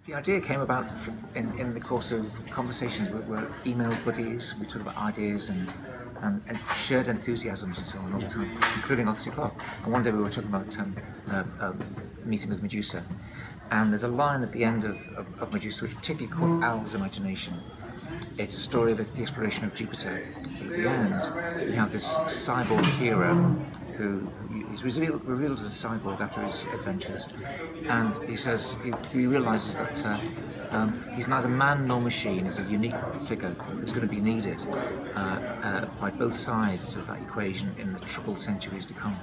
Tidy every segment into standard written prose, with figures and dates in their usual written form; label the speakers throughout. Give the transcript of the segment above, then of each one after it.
Speaker 1: The idea came about in the course of conversations. We're email buddies. We talk about ideas and shared enthusiasms and so on all the time, including obviously Clarke. And one day we were talking about meeting with Medusa, and there's a line at the end of Medusa which particularly caught Al's imagination. It's a story of the exploration of Jupiter. At the end, we have this cyborg hero who is revealed as a cyborg after his adventures, and he says he realises that he's neither man nor machine. He's a unique figure who's going to be needed by both sides of that equation in the troubled centuries to come.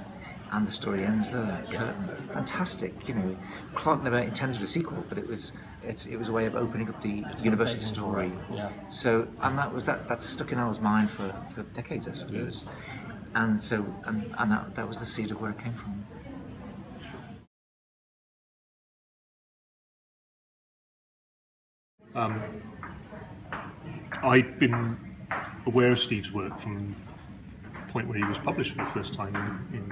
Speaker 1: And the story ends there. Curtain. Fantastic, you know. Clarke never intended a sequel, but it was a way of opening up the universal story.
Speaker 2: Yeah.
Speaker 1: So, and that stuck in Al's mind for decades, I suppose. And so, and that was the seed of where it came from.
Speaker 3: I'd been aware of Steve's work from the point where he was published for the first time in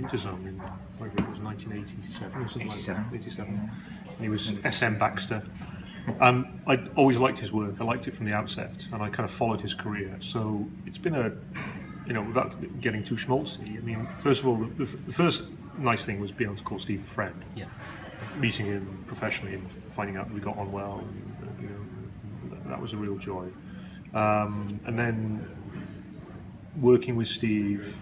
Speaker 3: Interzone in, whether it was 1987 or something
Speaker 1: 87.
Speaker 3: like that. 87. And he was Stephen Baxter. I'd always liked his work. I liked it from the outset, and I kind of followed his career. So it's been without getting too schmaltzy. I mean, first of all, the first nice thing was being able to call Steve a friend.
Speaker 2: Yeah.
Speaker 3: Meeting him professionally and finding out that we got on well, that was a real joy. And then working with Steve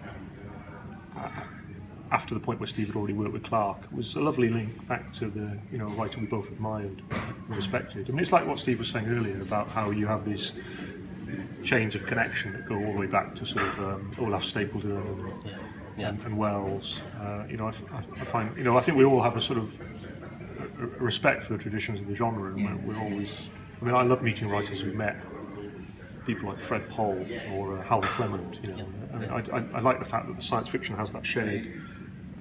Speaker 3: after the point where Steve had already worked with Clarke was a lovely link back to the writer we both admired and respected. I mean, it's like what Steve was saying earlier about how you have these chains of connection that go all the way back to sort of Olaf Stapledon and Wells. I find I think we all have a sort of a respect for the traditions of the genre, and we're always. I mean, I love meeting writers we've met. People like Fred Pohl or Hal Clement, I like the fact that the science fiction has that shared,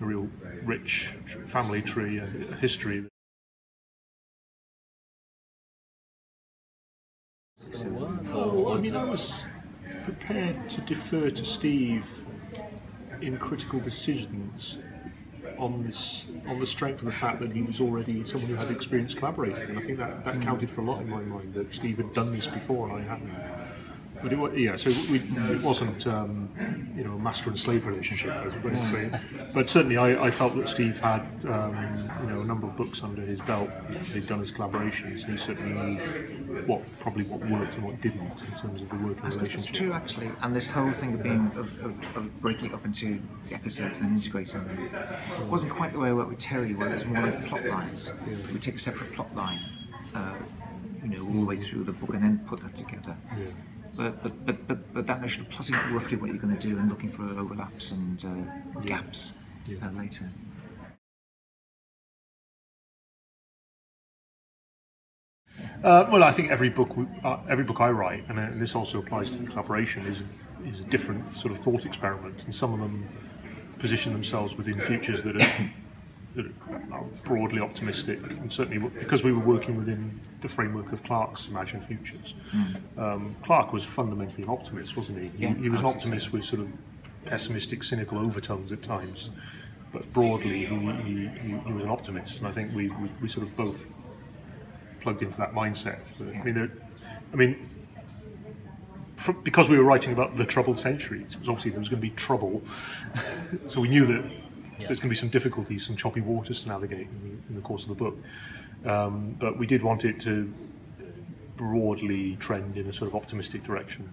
Speaker 3: a real rich family tree, a history. I mean, I was prepared to defer to Steve in critical decisions on the strength of the fact that he was already someone who had experience collaborating, and I think that counted for a lot in my mind, that Steve had done this before and I hadn't. But it wasn't a master and slave relationship, but certainly I felt that Steve had a number of books under his belt that he'd done as collaborations, and he certainly knew what worked and what didn't in terms of the working relationship.
Speaker 1: I suppose that's true, actually, and this whole thing of breaking it up into episodes and then integrating them, it wasn't quite the way I worked with Terry, where there's more like plot lines. We take a separate plot line, all the way through the book, and then put that together.
Speaker 3: Yeah.
Speaker 1: But that notion of plotting out roughly what you're going to do and looking for overlaps and gaps later.
Speaker 3: Well, I think every book I write, and this also applies to the collaboration, is a different sort of thought experiment, and some of them position themselves within futures that are broadly optimistic, and certainly because we were working within the framework of Clarke's Imagined Futures. Clarke was fundamentally an optimist, wasn't he? He was an optimist with sort of pessimistic, cynical overtones at times, but broadly he was an optimist, and I think we sort of both plugged into that mindset. Because we were writing about the troubled centuries, it was obviously there was going to be trouble, so we knew that there's going to be some difficulties, some choppy waters to navigate in the course of the book, but we did want it to broadly trend in a sort of optimistic direction.